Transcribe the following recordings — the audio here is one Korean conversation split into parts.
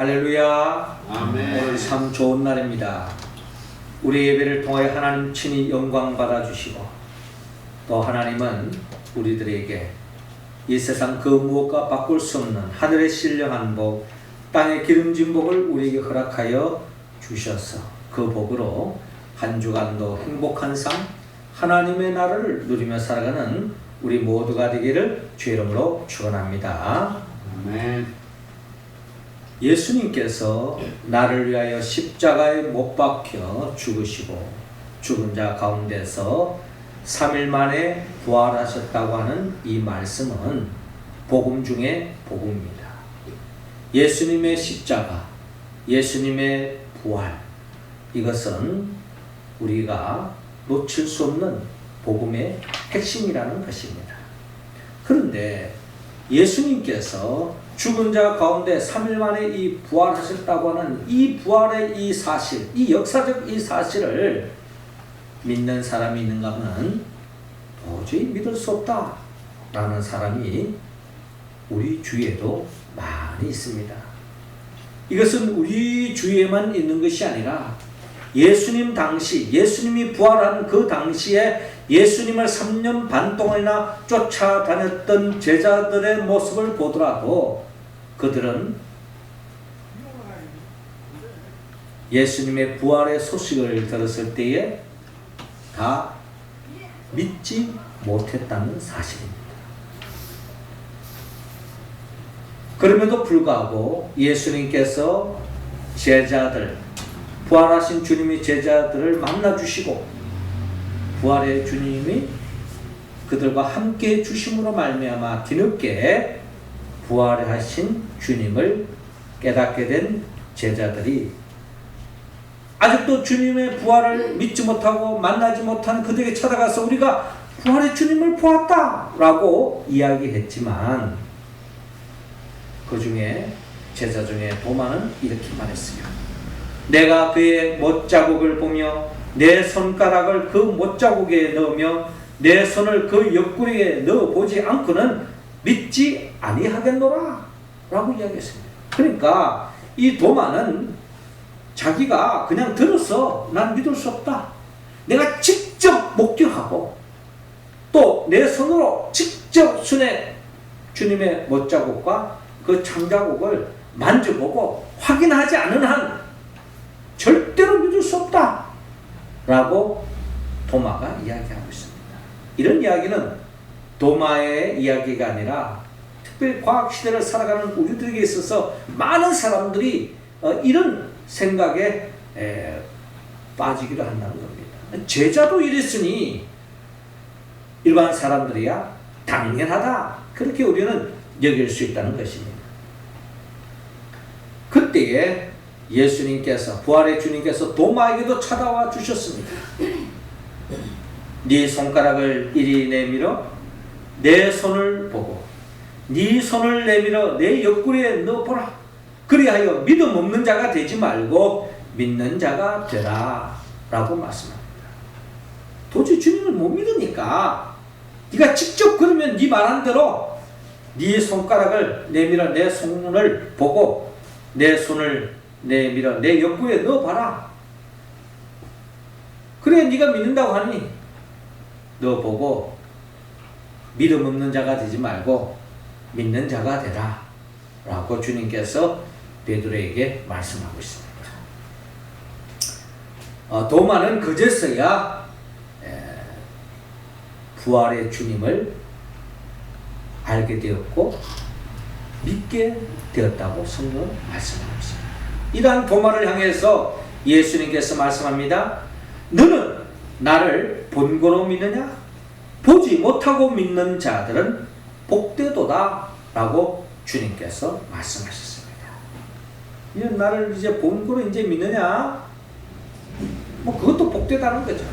할렐루야. 아멘. 오늘 참 좋은 날입니다. 우리 예배를 통하여 하나님 친히 영광 받아주시고, 또 하나님은 우리들에게 이 세상 그 무엇과 바꿀 수 없는 하늘의 신령한 복, 땅의 기름진 복을 우리에게 허락하여 주셔서 그 복으로 한 주간도 행복한 삶, 하나님의 나라를 누리며 살아가는 우리 모두가 되기를 주의 이름으로 축원합니다. 아멘. 예수님께서 나를 위하여 십자가에 못 박혀 죽으시고 죽은 자 가운데서 3일 만에 부활하셨다고 하는 이 말씀은 복음 중에 복음입니다. 예수님의 십자가, 예수님의 부활, 이것은 우리가 놓칠 수 없는 복음의 핵심이라는 것입니다. 그런데 예수님께서 죽은 자 가운데 3일 만에 이 부활하셨다고 하는 이 부활의 이 사실, 이 역사적 이 사실을 믿는 사람이 있는가 하면 도저히 믿을 수 없다 라는 사람이 우리 주위에도 많이 있습니다. 이것은 우리 주위에만 있는 것이 아니라 예수님 당시, 예수님이 부활한 그 당시에 예수님을 3년 반 동안이나 쫓아다녔던 제자들의 모습을 보더라도 그들은 예수님의 부활의 소식을 들었을 때에 다 믿지 못했다는 사실입니다. 그럼에도 불구하고 예수님께서 제자들, 부활하신 주님이 제자들을 만나주시고 부활의 주님이 그들과 함께 주심으로 말미암아 뒤늦게 부활하신 주님을 깨닫게 된 제자들이 아직도 주님의 부활을 믿지 못하고 만나지 못한 그들에게 찾아가서 우리가 부활의 주님을 보았다 라고 이야기했지만 그 중에 제자 중에 도마는 이렇게 말했어요. 내가 그의 못자국을 보며 내 손가락을 그 못자국에 넣으며 내 손을 그 옆구리에 넣어보지 않고는 믿지 아니하겠노라 라고 이야기했습니다. 그러니까 이 도마는 자기가 그냥 들어서 난 믿을 수 없다, 내가 직접 목격하고 또 내 손으로 직접 손에 주님의 못자국과 그 창자국을 만져보고 확인하지 않은 한 절대로 믿을 수 없다 라고 도마가 이야기하고 있습니다. 이런 이야기는 도마의 이야기가 아니라 특별히 과학시대를 살아가는 우리들에게 있어서 많은 사람들이 이런 생각에 빠지기도 한다는 겁니다. 제자도 이랬으니 일반 사람들이야 당연하다, 그렇게 우리는 여길 수 있다는 것입니다. 그때에 예수님께서, 부활의 주님께서 도마에게도 찾아와 주셨습니다. 네 손가락을 이리 내밀어 내 손을 보고 네 손을 내밀어 내 옆구리에 넣어보라. 그리하여 믿음 없는 자가 되지 말고 믿는 자가 되라 라고 말씀합니다. 도저히 주님을 못 믿으니까 네가 직접 그러면 네 말한 대로 네 손가락을 내밀어 내 손을 보고 내 손을 내밀어 내 옆구리에 넣어봐라. 그래 네가 믿는다고 하니 너 보고 믿음 없는 자가 되지 말고 믿는 자가 되라 라고 주님께서 베드로에게 말씀하고 있습니다. 도마는 그제서야 부활의 주님을 알게 되었고 믿게 되었다고 성경은 말씀하고 있습니다. 이러한 도마를 향해서 예수님께서 말씀합니다. 너는 나를 본고로 믿느냐? 보지 못하고 믿는 자들은 복되도다 라고 주님께서 말씀하셨습니다. 이런 나를 이제 본고로 이제 믿느냐? 뭐 그것도 복되다는 거죠.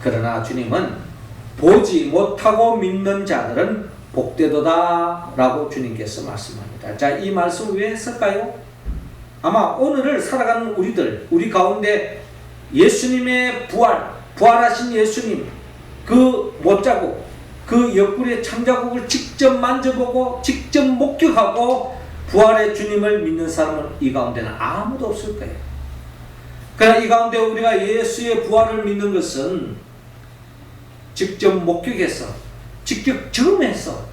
그러나 주님은 보지 못하고 믿는 자들은 복되도다 라고 주님께서 말씀합니다. 자, 이 말씀 왜 했을까요? 아마 오늘을 살아가는 우리 가운데 예수님의 부활하신 예수님, 그 못자국, 그 옆구리의 창자국을 직접 만져보고 직접 목격하고 부활의 주님을 믿는 사람은 이 가운데는 아무도 없을 거예요. 그러나 이 가운데 우리가 예수의 부활을 믿는 것은 직접 목격해서, 직접 경험해서,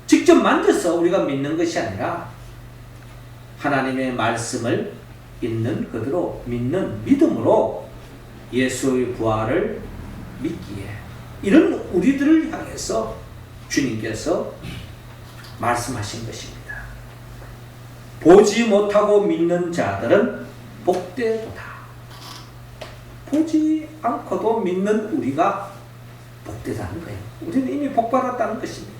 직접 만져서 우리가 믿는 것이 아니라 하나님의 말씀을 있는 그대로 믿는 믿음으로 예수의 부활을 믿기에, 이런 우리들을 향해서 주님께서 말씀하신 것입니다. 보지 못하고 믿는 자들은 복되도다. 보지 않고도 믿는 우리가 복되다는 거예요. 우리는 이미 복받았다는 것입니다.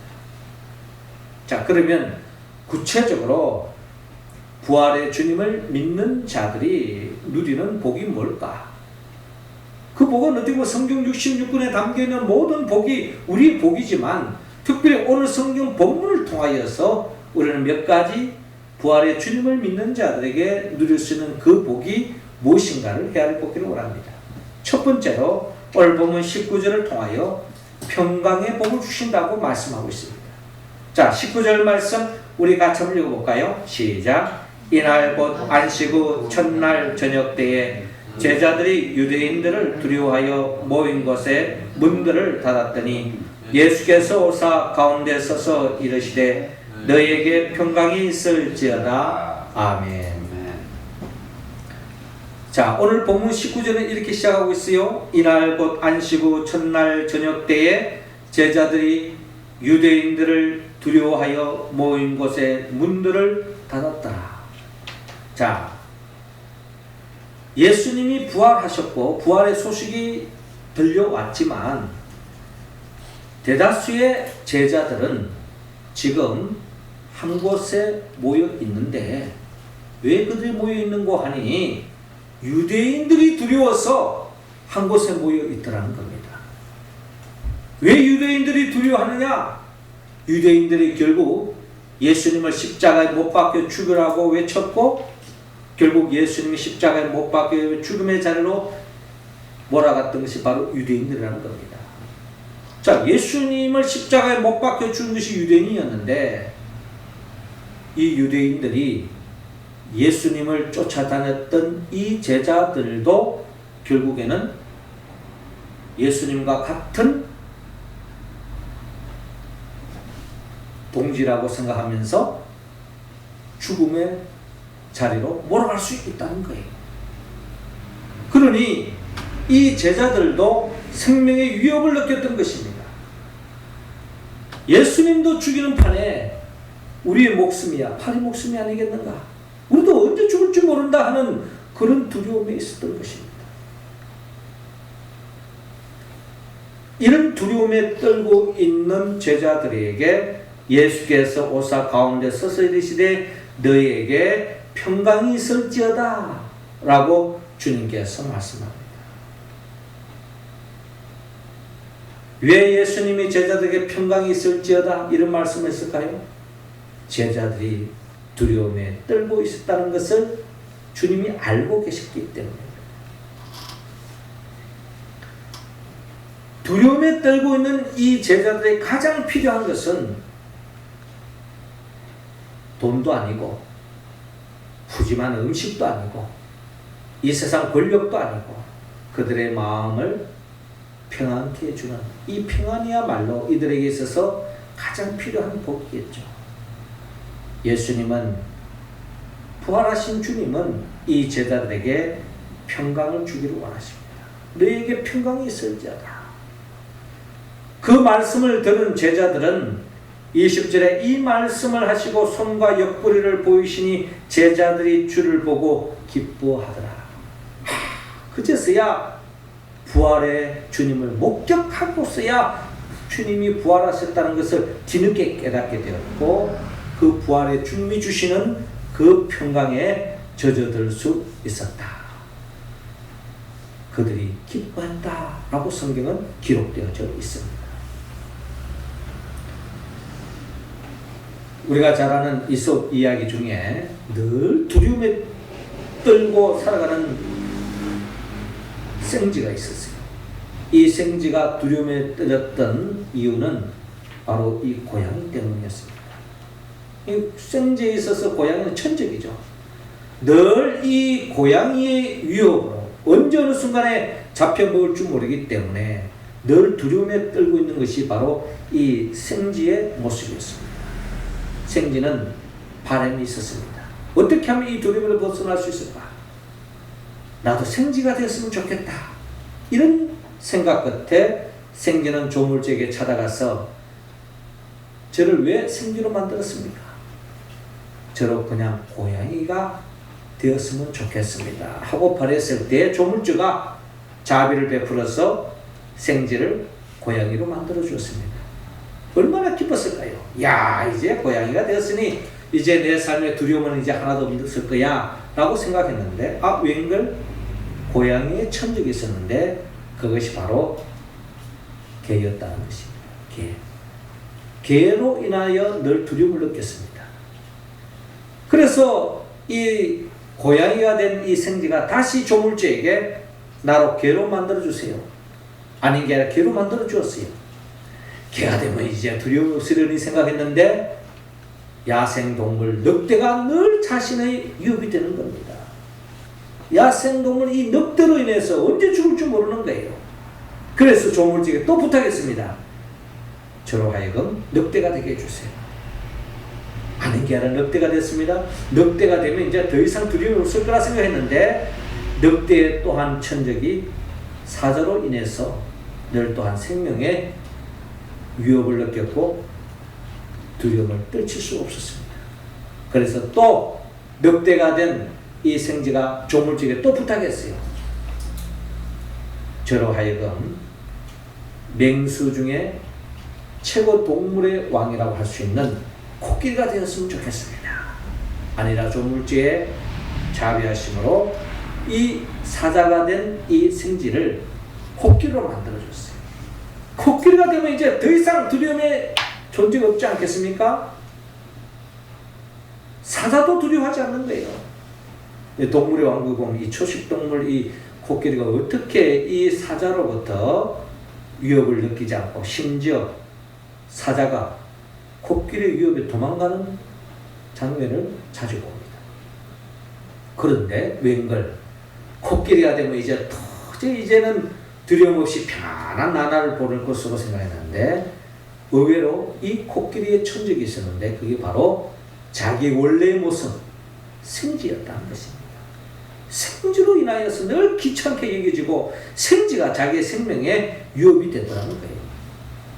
자, 그러면 구체적으로 부활의 주님을 믿는 자들이 누리는 복이 뭘까? 그 복은 어떻게 성경 66권에 담겨있는 모든 복이 우리 복이지만 특별히 오늘 성경 본문을 통하여서 우리는 몇 가지 부활의 주님을 믿는 자들에게 누릴 수 있는 그 복이 무엇인가를 헤아려보기를 원합니다. 첫 번째로 오늘 본문 19절을 통하여 평강의 복을 주신다고 말씀하고 있습니다. 자, 19절 말씀 우리 같이 한번 읽어볼까요? 시작. 이날 곧 안식 후 첫날 저녁 때에 제자들이 유대인들을 두려워하여 모인 곳에 문들을 닫았더니 예수께서 오사 가운데 서서 이르시되 너희에게 평강이 있을지어다. 아멘. 자, 오늘 본문 19절은 이렇게 시작하고 있어요. 이날 곧 안식 후 첫날 저녁 때에 제자들이 유대인들을 두려워하여 모인 곳에 문들을 닫았더라. 자, 예수님이 부활하셨고 부활의 소식이 들려왔지만 대다수의 제자들은 지금 한 곳에 모여 있는데, 왜 그들이 모여 있는고 하니 유대인들이 두려워서 한 곳에 모여 있더라는 겁니다. 왜 유대인들이 두려워하느냐? 유대인들이 결국 예수님을 십자가에 못 박혀 죽으라고 외쳤고 결국 예수님이 십자가에 못 박혀 죽음의 자리로 몰아갔던 것이 바로 유대인들이라는 겁니다. 자, 예수님을 십자가에 못 박혀 죽은 것이 유대인이었는데 이 유대인들이 예수님을 쫓아다녔던 이 제자들도 결국에는 예수님과 같은 동지라고 생각하면서 죽음의 자리로 몰아갈 수 있다는 거예요. 그러니 이 제자들도 생명의 위협을 느꼈던 것입니다. 예수님도 죽이는 판에 우리의 목숨이야 파리 목숨이 아니겠는가? 우리도 언제 죽을지 모른다 하는 그런 두려움이 있었던 것입니다. 이런 두려움에 떨고 있는 제자들에게 예수께서 오사 가운데 서서 이르시되 너희에게 평강이 있을지어다 라고 주님께서 말씀합니다. 왜 예수님이 제자들에게 평강이 있을지어다 이런 말씀을 했을까요? 제자들이 두려움에 떨고 있었다는 것을 주님이 알고 계셨기 때문입니다. 두려움에 떨고 있는 이 제자들의 가장 필요한 것은 돈도 아니고 푸짐한 음식도 아니고 이 세상 권력도 아니고 그들의 마음을 평안케 해주는 이 평안이야말로 이들에게 있어서 가장 필요한 복이겠죠. 예수님은, 부활하신 주님은 이 제자들에게 평강을 주기를 원하십니다. 너희에게 평강이 있을지어다. 그 말씀을 들은 제자들은 20절에 이 말씀을 하시고 손과 옆구리를 보이시니 제자들이 주를 보고 기뻐하더라. 그제서야 부활의 주님을 목격하고서야 주님이 부활하셨다는 것을 뒤늦게 깨닫게 되었고 그 부활의 주님이 주시는 그 평강에 젖어들 수 있었다. 그들이 기뻐했다라고 성경은 기록되어져 있습니다. 우리가 잘 아는 이솝 이야기 중에 늘 두려움에 떨고 살아가는 생쥐가 있었어요. 이 생쥐가 두려움에 떨었던 이유는 바로 이 고양이 때문이었습니다. 이 생지에 있어서 고양이는 천적이죠. 늘 이 고양이의 위협으로 언제 어느 순간에 잡혀먹을 줄 모르기 때문에 늘 두려움에 떨고 있는 것이 바로 이 생지의 모습이었습니다. 생지는 바람이 있었습니다. 어떻게 하면 이 두려움을 벗어날 수 있을까? 나도 생지가 됐으면 좋겠다. 이런 생각 끝에 생지는 조물주에게 찾아가서 저를 왜 생지로 만들었습니까? 저로 그냥 고양이가 되었으면 좋겠습니다 하고 바랬을 때 조물주가 자비를 베풀어서 생지를 고양이로 만들어 주었습니다. 얼마나 기뻤을까요? 야, 이제 고양이가 되었으니 이제 내 삶의 두려움은 이제 하나도 없을 거야 라고 생각했는데, 웬걸 고양이의 천적이 있었는데 그것이 바로 개였다는 것입니다. 개로 인하여 늘 두려움을 느꼈습니다. 그래서 이 고양이가 된 이 생지가 다시 조물주에게 나로 개로 만들어주세요. 아닌 게 아니라 개로 만들어주었어요. 개가 되면 이제 두려움이 없으려니 생각했는데 야생동물 늑대가 늘 자신의 위협이 되는 겁니다. 야생동물 이 늑대로 인해서 언제 죽을지 모르는 거예요. 그래서 조물주에게 또 부탁했습니다. 저로 하여금 늑대가 되게 해주세요. 아닌 게 아니라 늑대가 됐습니다. 늑대가 되면 이제 더 이상 두려움이 없을 거라 생각했는데 늑대 또한 천적이 사자로 인해서 늘 또한 생명의 위협을 느꼈고 두려움을 떨칠 수 없었습니다. 그래서 또 늑대가 된 이 생지가 조물주에게 또 부탁했어요. 저로 하여금 맹수 중에 최고 동물의 왕이라고 할 수 있는 코끼리가 되었으면 좋겠습니다. 아니라 조물주의 자비하심으로 이 사자가 된 이 생지를 코끼리로 만들어줬어요. 코끼리가 되면 이제 더 이상 두려움의 존재가 없지 않겠습니까? 사자도 두려워하지 않는 거예요. 동물의 왕국은 이 초식동물 이 코끼리가 어떻게 이 사자로부터 위협을 느끼지 않고 심지어 사자가 코끼리 위협에 도망가는 장면을 자주 봅니다. 그런데 웬걸 코끼리가 되면 이제 도저히 이제는 두려움 없이 편안한 나날을 보낼 것으로 생각했는데 의외로 이 코끼리의 천적이 있었는데 그게 바로 자기 원래의 모습 생지였다는 것입니다. 생지로 인하여서 늘 귀찮게 여겨지고 생지가 자기의 생명에 위협이 되더라는 거예요.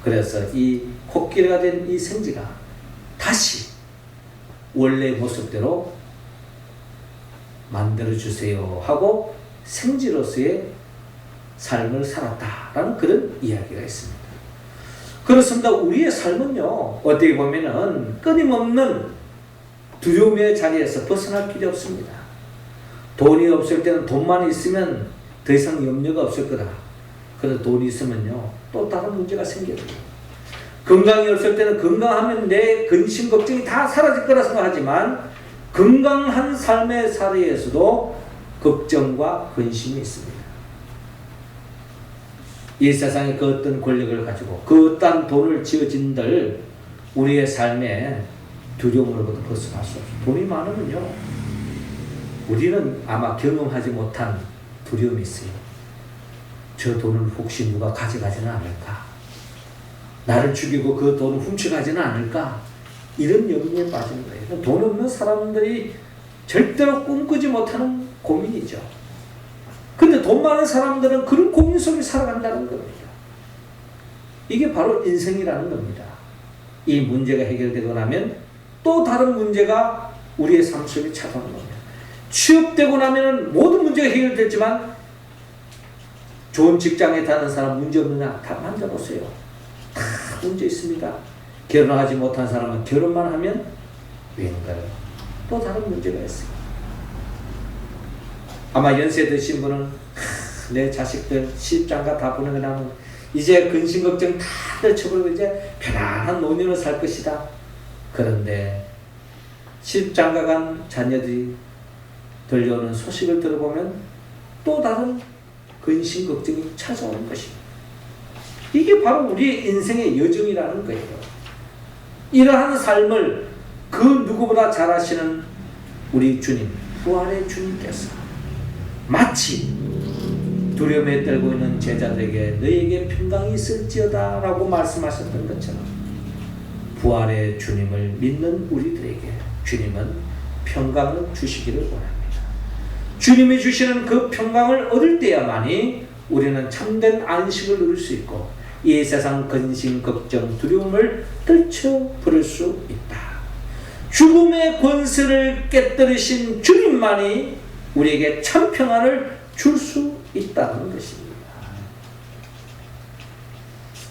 그래서 이 코끼리가 된 이 생지가 다시 원래의 모습대로 만들어주세요 하고 생지로서의 삶을 살았다라는 그런 이야기가 있습니다. 그렇습니다. 우리의 삶은요, 어떻게 보면은 끊임없는 두려움의 자리에서 벗어날 길이 없습니다. 돈이 없을 때는 돈만 있으면 더 이상 염려가 없을 거다. 그래서 돈이 있으면요, 또 다른 문제가 생겨요. 건강이 없을 때는 건강하면 내 근심 걱정이 다 사라질 거라 생각하지만 건강한 삶의 자리에서도 걱정과 근심이 있습니다. 이 세상에 그 어떤 권력을 가지고 그 어떤 돈을 쥐어진들 우리의 삶에 두려움으로부터 벗어날 수 없어요. 돈이 많으면요, 우리는 아마 경험하지 못한 두려움이 있어요. 저 돈을 혹시 누가 가져가지는 않을까? 나를 죽이고 그 돈을 훔쳐가지는 않을까? 이런 염려에 빠지는 거예요. 돈 없는 사람들이 절대로 꿈꾸지 못하는 고민이죠. 근데 돈 많은 사람들은 그런 고민 속에 살아간다는 겁니다. 이게 바로 인생이라는 겁니다. 이 문제가 해결되고 나면 또 다른 문제가 우리의 삶 속에 찾아오는 겁니다. 취업되고 나면 모든 문제가 해결됐지만 좋은 직장에 다니는 사람 문제 없느냐? 다 만져보세요. 다 문제 있습니다. 결혼하지 못한 사람은 결혼만 하면 웬가요? 또 다른 문제가 있어요. 아마 연세 드신 분은 내 자식들 시집장가 다 보내고 나면 이제 근심 걱정 다 떨쳐버리고 이제 편안한 노년을 살 것이다. 그런데 시집장가 간 자녀들이 들려오는 소식을 들어보면 또 다른 근심 걱정이 찾아오는 것입니다. 이게 바로 우리의 인생의 여정이라는 거예요. 이러한 삶을 그 그 누구보다 잘 아시는 우리 주님, 부활의 주님께서 마치 두려움에 떨고 있는 제자들에게 너희에게 평강이 있을지어다 라고 말씀하셨던 것처럼 부활의 주님을 믿는 우리들에게 주님은 평강을 주시기를 원합니다. 주님이 주시는 그 평강을 얻을 때야만이 우리는 참된 안식을 누릴 수 있고 이 세상 근심, 걱정, 두려움을 떨쳐버릴 수 있다. 죽음의 권세를 깨뜨리신 주님만이 우리에게 참 평안을 줄 수 있다는 것입니다.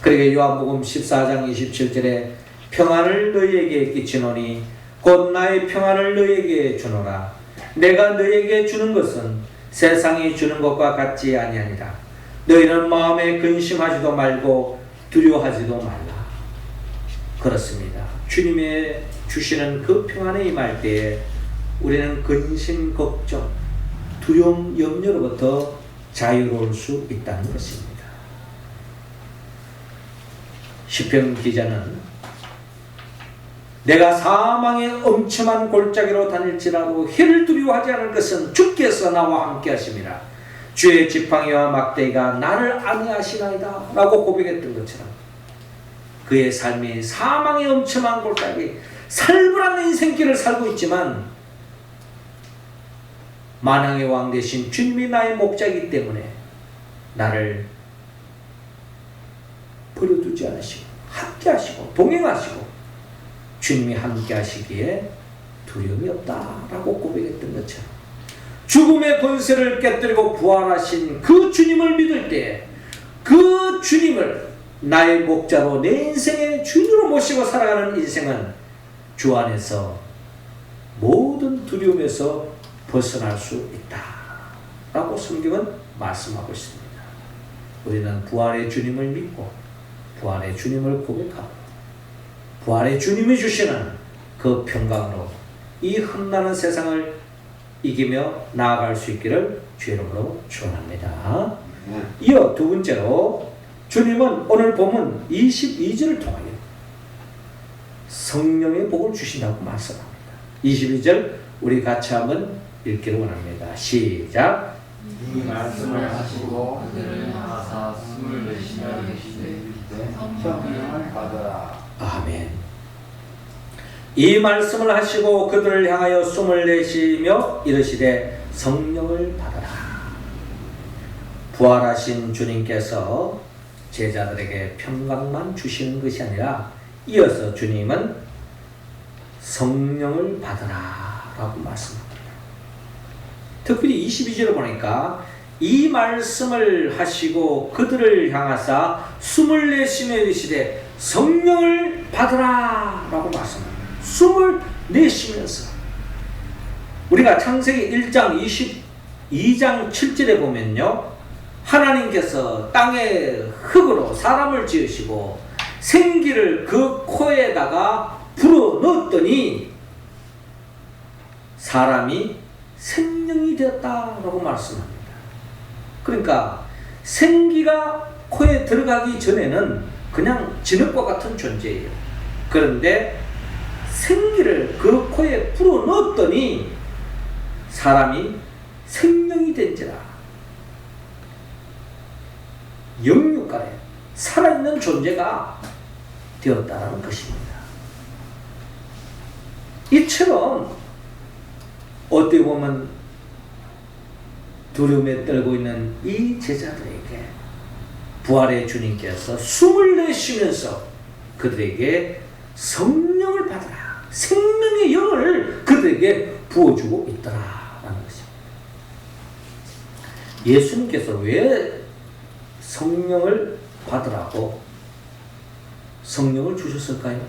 그러게 요한복음 14장 27절에 평안을 너희에게 끼치노니 곧 나의 평안을 너희에게 주노라. 내가 너희에게 주는 것은 세상이 주는 것과 같지 아니하니라. 너희는 마음에 근심하지도 말고 두려워하지도 말라. 그렇습니다. 주님의 주시는 그 평안에 임할 때에 우리는 근심, 걱정, 두려움, 염려로부터 자유로울 수 있다는 것입니다. 시편 기자는 내가 사망의 엄청한 골짜기로 다닐지라도 해를 두려워하지 않을 것은 주께서 나와 함께 하심이라. 주의 지팡이와 막대기가 나를 안위하시나이다 라고 고백했던 것처럼 그의 삶이 사망의 엄청한 골짜기, 살벌한 인생길을 살고 있지만 만왕의 왕 되신 주님이 나의 목자이기 때문에 나를 버려두지 않으시고 함께 하시고 동행하시고 주님이 함께 하시기에 두려움이 없다라고 고백했던 것처럼 죽음의 권세를 깨뜨리고 부활하신 그 주님을 믿을 때 그 주님을 나의 목자로 내 인생의 주인으로 모시고 살아가는 인생은 주 안에서 모든 두려움에서 벗어날 수 있다라고 성경은 말씀하고 있습니다. 우리는 부활의 주님을 믿고 부활의 주님을 고백하고 부활의 주님이 주시는 그 평강으로 이 험난한 세상을 이기며 나아갈 수 있기를 주의 이름으로 축원합니다. 이어 두 번째로 주님은 오늘 본문 22절을 통하여 성령의 복을 주신다고 말씀합니다. 22절 우리 같이 한번 읽기를 원합니다. 시작. 이 말씀을 하시고 그들을 하사 숨을 내쉬며 계시되 성령을 받으라. 아멘. 이 말씀을 하시고 그들을 향하여 숨을 내쉬며 이르시되 성령을 받으라. 부활하신 주님께서 제자들에게 평강만 주시는 것이 아니라 이어서 주님은 성령을 받으라 라고 말씀합니다. 특별히 22절을 보니까 이 말씀을 하시고 그들을 향하사 숨을 내쉬며 이르시되 성령을 받으라 라고 말씀합니다. 숨을 내쉬면서 우리가 창세기 1장 22장 7절에 보면요, 하나님께서 땅에 흙으로 사람을 지으시고 생기를 그 코에다가 불어 넣었더니 사람이 생명이 되었다라고 말씀합니다. 그러니까 생기가 코에 들어가기 전에는 그냥 진흙과 같은 존재예요. 그런데 생기를 그 코에 불어 넣었더니 사람이 생명이 된지라. 영육간에 살아있는 존재가 되었다는 것입니다. 이처럼 어떻게 보면 두려움에 떨고 있는 이 제자들에게 부활의 주님께서 숨을 내쉬면서 그들에게 성령을 받으라, 생명의 영을 그들에게 부어주고 있더라라는 것입니다. 예수님께서 왜 성령을 받으라고 성령을 주셨을까요?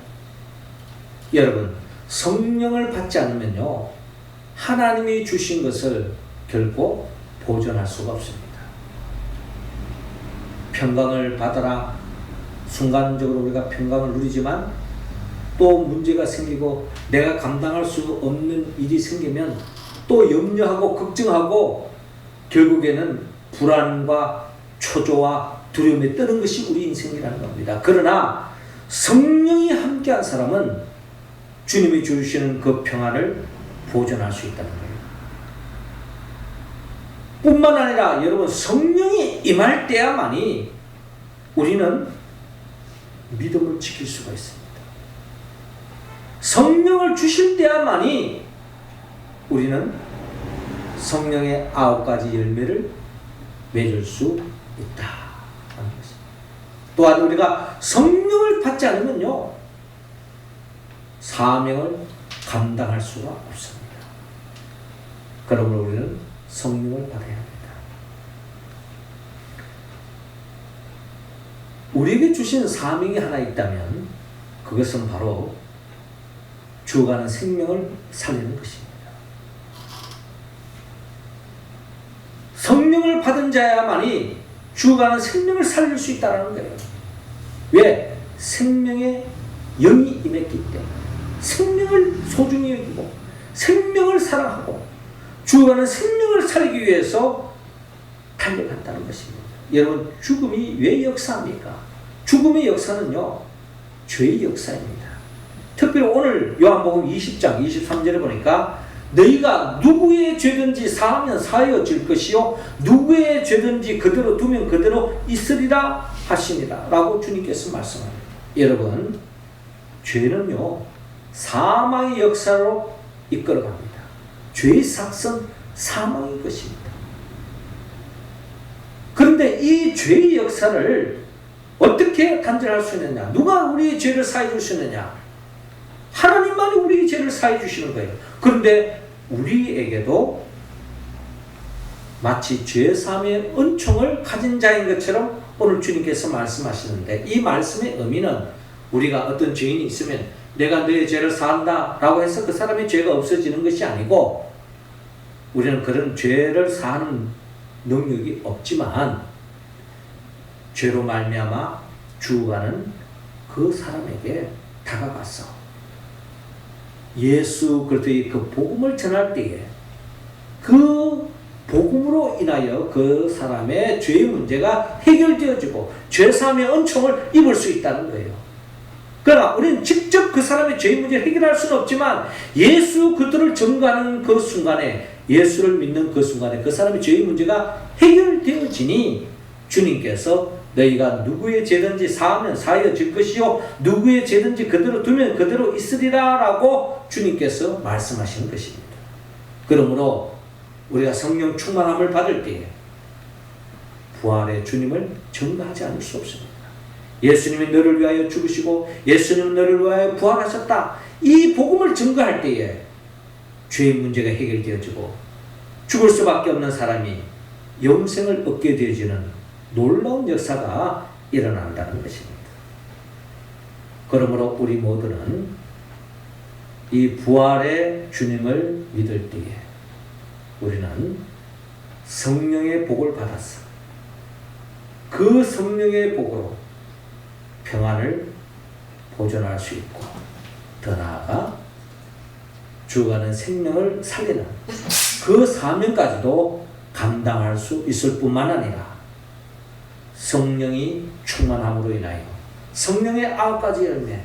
여러분, 성령을 받지 않으면요, 하나님이 주신 것을 결코 보존할 수가 없습니다. 평강을 받아라, 순간적으로 우리가 평강을 누리지만 또 문제가 생기고 내가 감당할 수 없는 일이 생기면 또 염려하고 걱정하고 결국에는 불안과 초조와 두려움에 떠는 것이 우리 인생이라는 겁니다. 그러나 성령이 함께한 사람은 주님이 주시는 그 평안을 보존할 수 있다는 거예요. 뿐만 아니라 여러분, 성령이 임할 때야만이 우리는 믿음을 지킬 수가 있습니다. 성령을 주실 때야만이 우리는 성령의 9가지 열매를 맺을 수 있다는 것입니다. 또한 우리가 성령을 받지 않으면요, 사명을 감당할 수가 없습니다. 그러므로 우리는 성령을 받아야 합니다. 우리에게 주신 사명이 하나 있다면 그것은 바로 죽어가는 생명을 살리는 것입니다. 성령을 받은 자야만이 죽어가는 생명을 살릴 수 있다는 거예요. 왜? 생명의 영이 임했기 때문에. 생명을 소중히 여기고 생명을 사랑하고 죽어가는 생명을 살리기 위해서 달려갔다는 것입니다. 여러분, 죽음이 왜 역사합니까? 죽음의 역사는요, 죄의 역사입니다. 특별히 오늘 요한복음 20장 23절에 보니까 너희가 누구의 죄든지 사하면 사하여질 것이요 누구의 죄든지 그대로 두면 그대로 있으리라 하시니라 라고 주님께서 말씀합니다. 여러분, 죄는요 사망의 역사로 이끌어갑니다. 죄의 삭은 사망인 것입니다. 그런데 이 죄의 역사를 어떻게 단절할 수 있느냐? 누가 우리의 죄를 사해 줄 수 있느냐? 하나님만이 우리의 죄를 사해 주시는 거예요. 그런데 우리에게도 마치 죄사함의 은총을 가진 자인 것처럼 오늘 주님께서 말씀하시는데, 이 말씀의 의미는 우리가 어떤 죄인이 있으면 내가 너의 죄를 사한다 라고 해서 그 사람의 죄가 없어지는 것이 아니고, 우리는 그런 죄를 사하는 능력이 없지만 죄로 말미암아 죽어가는 그 사람에게 다가가서 예수 그리스도의 그 복음을 전할 때에 그 복음으로 인하여 그 사람의 죄의 문제가 해결되어지고 죄사함의 은총을 입을 수 있다는 거예요. 그러나 우리는 직접 그 사람의 죄의 문제를 해결할 수는 없지만 예수 그리스도를 전가하는 그 순간에, 예수를 믿는 그 순간에 그 사람의 죄의 문제가 해결되어지니 주님께서 너희가 누구의 죄든지 사하면 사하여질 것이요 누구의 죄든지 그대로 두면 그대로 있으리라 라고 주님께서 말씀하시는 것입니다. 그러므로 우리가 성령 충만함을 받을 때에 부활의 주님을 전가하지 않을 수 없습니다. 예수님이 너를 위하여 죽으시고 예수님은 너를 위하여 부활하셨다, 이 복음을 전가할 때에 죄의 문제가 해결되어지고 죽을 수밖에 없는 사람이 영생을 얻게 되어지는 놀라운 역사가 일어난다는 것입니다. 그러므로 우리 모두는 이 부활의 주님을 믿을 때에 우리는 성령의 복을 받았어. 그 성령의 복으로 평안을 보존할 수 있고, 더 나아가 죽어가는 생명을 살리는 그 사명까지도 감당할 수 있을 뿐만 아니라 성령이 충만함으로 인하여 성령의 9가지 열매,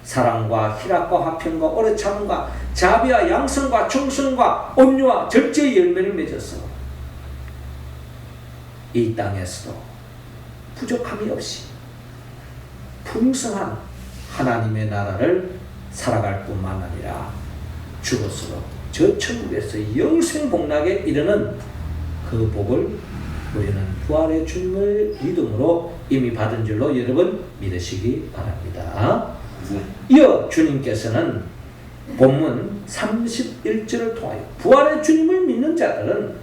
사랑과 희락과 화평과 오래 참음과 자비와 양성과 충성과 온유와 절제의 열매를 맺어서 이 땅에서도 부족함이 없이 풍성한 하나님의 나라를 살아갈 뿐만 아니라 죽어서도 저 천국에서 영생 복락에 이르는 그 복을 우리는 부활의 주님을 믿음으로 이미 받은 줄로 여러분 믿으시기 바랍니다. 이어 주님께서는 본문 31절을 통하여 부활의 주님을 믿는 자들은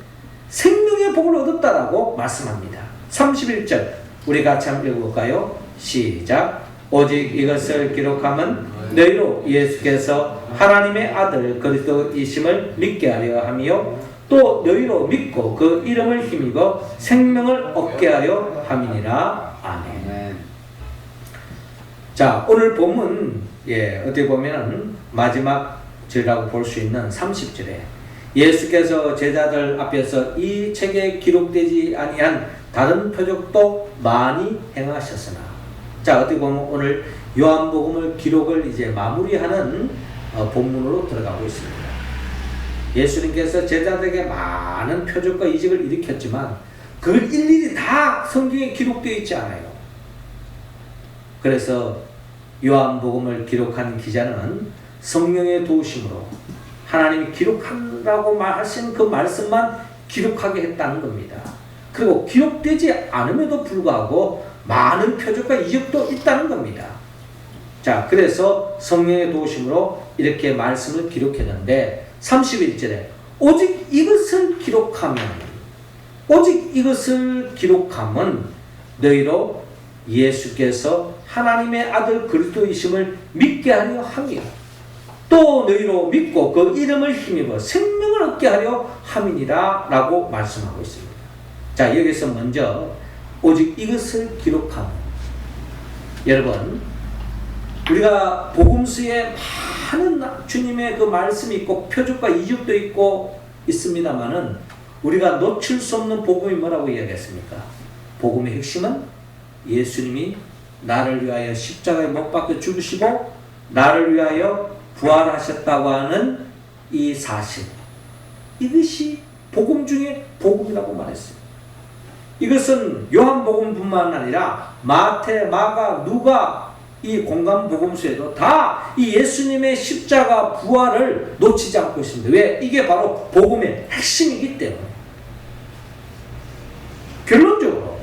생명의 복을 얻었다라고 말씀합니다. 31절 우리 같이 한번 읽어볼까요? 시작. 오직 이것을 기록함은 너희로 예수께서 하나님의 아들 그리스도이심을 믿게 하려 함이요 또 너희로 믿고 그 이름을 힘입어 생명을 얻게 하려 함이니라. 아멘. 자, 오늘 본문 어떻게 보면은 마지막 절이라고 볼 수 있는 30절에 예수께서 제자들 앞에서 이 책에 기록되지 아니한 다른 표적도 많이 행하셨으나, 자, 어떻게 보면 오늘 요한복음을 기록을 이제 마무리하는 본문으로 들어가고 있습니다. 예수님께서 제자들에게 많은 표적과 이적을 일으켰지만 그걸 일일이 다 성경에 기록되어 있지 않아요. 그래서 요한복음을 기록한 기자는 성령의 도우심으로 하나님이 기록하라고 말하신 그 말씀만 기록하게 했다는 겁니다. 그리고 기록되지 않음에도 불구하고 많은 표적과 이적도 있다는 겁니다. 자, 그래서 성령의 도우심으로 이렇게 말씀을 기록했는데 31절에 오직 이것을 기록함은 너희로 예수께서 하나님의 아들 그리스도이심을 믿게 하려 함이요 또 너희로 믿고 그 이름을 힘입어 생명을 얻게 하려 함이니라 라고 말씀하고 있습니다. 자, 여기서 먼저 오직 이것을 기록함. 여러분, 우리가 복음서에 많은 주님의 그 말씀이 있고 표적과 이적도 있고 있습니다만은 우리가 놓칠 수 없는 복음이 뭐라고 이야기했습니까? 복음의 핵심은 예수님이 나를 위하여 십자가에 못 박혀 죽으시고 나를 위하여 부활하셨다고 하는 이 사실, 이것이 복음 중에 복음이라고 말했어요. 이것은 요한복음뿐만 아니라 마태, 마가, 누가 이 공간 복음서에도 다 이 예수님의 십자가 부활을 놓치지 않고 있습니다. 왜? 이게 바로 복음의 핵심이기 때문에. 결론적으로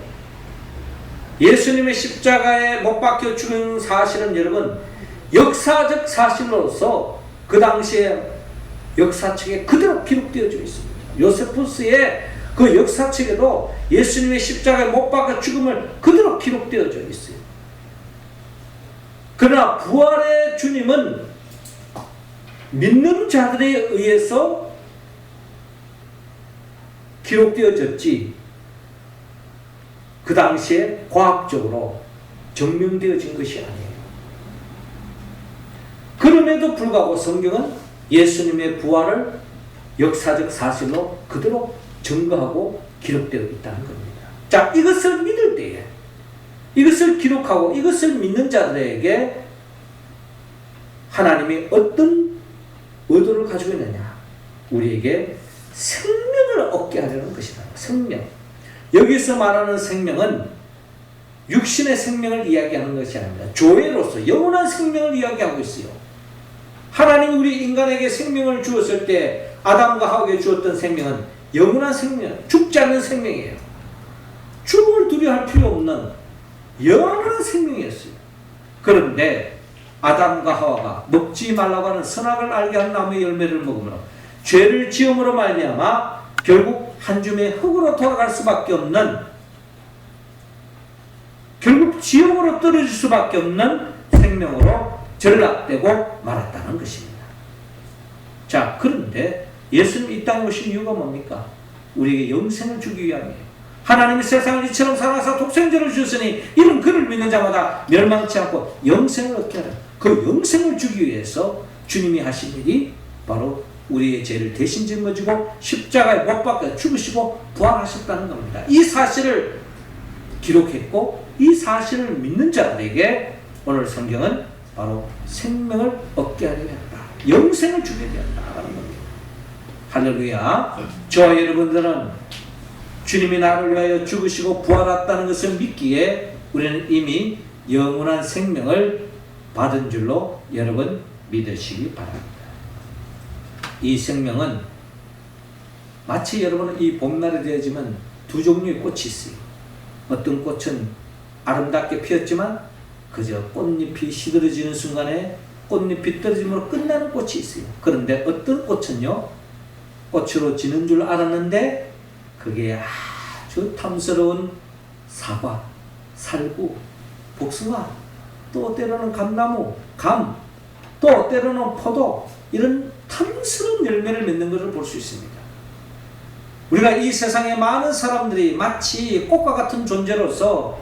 예수님의 십자가에 못 박혀 죽은 사실은 여러분 역사적 사실로서 그 당시에 역사책에 그대로 기록되어져 있습니다. 요세푸스의 그 역사책에도 예수님의 십자가에 못 박혀 죽음을 그대로 기록되어져 있어요. 그러나 부활의 주님은 믿는 자들에 의해서 기록되어졌지 그 당시에 과학적으로 증명되어진 것이 아니에요. 그럼에도 불구하고 성경은 예수님의 부활을 역사적 사실로 그대로 증거하고 기록되어 있다는 겁니다. 자, 이것을 믿을 때에 이것을 기록하고 이것을 믿는 자들에게 하나님이 어떤 의도를 가지고 있느냐? 우리에게 생명을 얻게 하려는 것이다. 생명. 여기서 말하는 생명은 육신의 생명을 이야기하는 것이 아닙니다. 조회로서 영원한 생명을 이야기하고 있어요. 하나님이 우리 인간에게 생명을 주었을 때 아담과 하와에게 주었던 생명은 영원한 생명, 죽지 않는 생명이에요. 죽음을 두려워할 필요 없는 영원한 생명이었어요. 그런데 아담과 하와가 먹지 말라고 하는 선악을 알게 한 나무의 열매를 먹으므로 죄를 지음으로 말미암아 결국 한 줌의 흙으로 돌아갈 수밖에 없는, 결국 지옥으로 떨어질 수밖에 없는 생명으로 전락되고 말았다는 것입니다. 자, 그런데 예수님이 이 땅에 오신 이유가 뭡니까? 우리에게 영생을 주기 위함이에요. 하나님이 세상을 이처럼 사랑하사 독생자를 주셨으니 이는 그를 믿는 자마다 멸망치 않고 영생을 얻게 하라. 그 영생을 주기 위해서 주님이 하신 일이 바로 우리의 죄를 대신 짊어지고 십자가에 못 박혀 죽으시고 부활하셨다는 겁니다. 이 사실을 기록했고 이 사실을 믿는 자들에게 오늘 성경은 바로 생명을 얻게 하려 했다. 영생을 주게 되었다는 겁니다. 할렐루야. 저와 여러분들은 주님이 나를 위하여 죽으시고 부활했다는 것을 믿기에 우리는 이미 영원한 생명을 받은 줄로 여러분 믿으시기 바랍니다. 이 생명은 마치 여러분은 이 봄날이 되어지면 두 종류의 꽃이 있어요. 어떤 꽃은 아름답게 피었지만 그저 꽃잎이 시들어지는 순간에 꽃잎이 떨어짐으로 끝나는 꽃이 있어요. 그런데 어떤 꽃은요, 꽃으로 지는 줄 알았는데 그게 아주 탐스러운 사과, 살구, 복숭아, 또 때로는 감나무, 감, 또 때로는 포도, 이런 탐스러운 열매를 맺는 것을 볼 수 있습니다. 우리가 이 세상에 많은 사람들이 마치 꽃과 같은 존재로서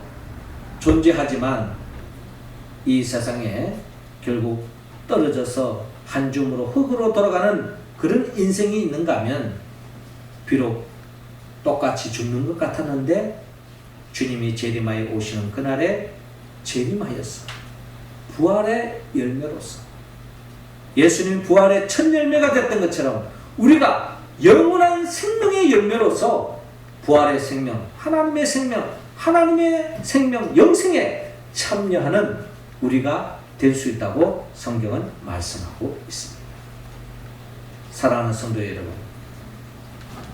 존재하지만 이 세상에 결국 떨어져서 한 줌으로 흙으로 돌아가는 그런 인생이 있는가 하면 비록 똑같이 죽는 것 같았는데 주님이 재림하여 오시는 그날에 재림하였어. 부활의 열매로서 예수님 부활의 첫 열매가 됐던 것처럼 우리가 영원한 생명의 열매로서 부활의 생명, 하나님의 생명, 영생에 참여하는 우리가 될 수 있다고 성경은 말씀하고 있습니다. 사랑하는 성도 여러분,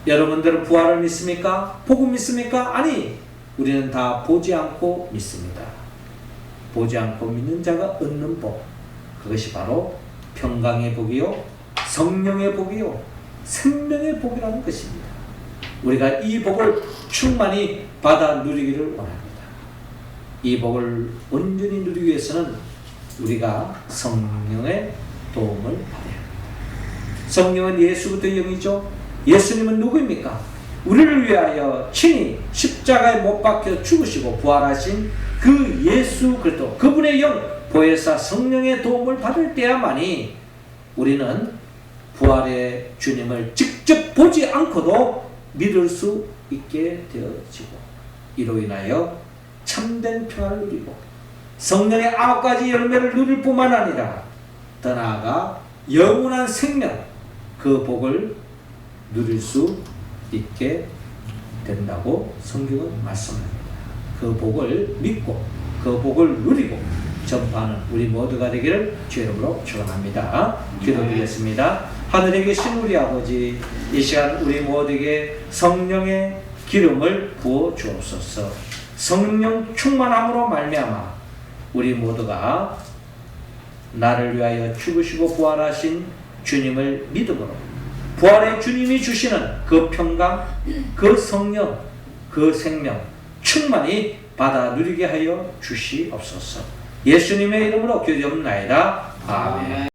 여러분들은 부활을 믿습니까? 복음 믿습니까? 아니, 우리는 다 보지 않고 믿습니다. 보지 않고 믿는 자가 얻는 복, 그것이 바로 평강의 복이요, 성령의 복이요, 생명의 복이라는 것입니다. 우리가 이 복을 충만히 받아 누리기를 원합니다. 이 복을 온전히 누리기 위해서는 우리가 성령의 도움을 받아야 합니다. 성령은 예수부터 영이죠. 예수님은 누구입니까? 우리를 위하여 친히 십자가에 못 박혀 죽으시고 부활하신 그 예수 그리스도, 그분의 영 보혜사 성령의 도움을 받을 때야만이 우리는 부활의 주님을 직접 보지 않고도 믿을 수 있게 되어지고, 이로 인하여 참된 평안을 누리고 성령의 9가지 열매를 누릴 뿐만 아니라 더 나아가 영원한 생명, 그 복을 누릴 수 있게 된다고 성경은 말씀합니다. 그 복을 믿고 그 복을 누리고 전파하는 우리 모두가 되기를 주의 이름으로 축원합니다. 기도드리겠습니다. 하늘에 계신 우리 아버지, 이 시간 우리 모두에게 성령의 기름을 부어 주옵소서. 성령 충만함으로 말미암아 우리 모두가 나를 위하여 죽으시고 부활하신 주님을 믿음으로 부활의 주님이 주시는 그 평강, 그 성령, 그 생명 충만히 받아 누리게 하여 주시옵소서. 예수님의 이름으로 기도하옵나이다. 아멘.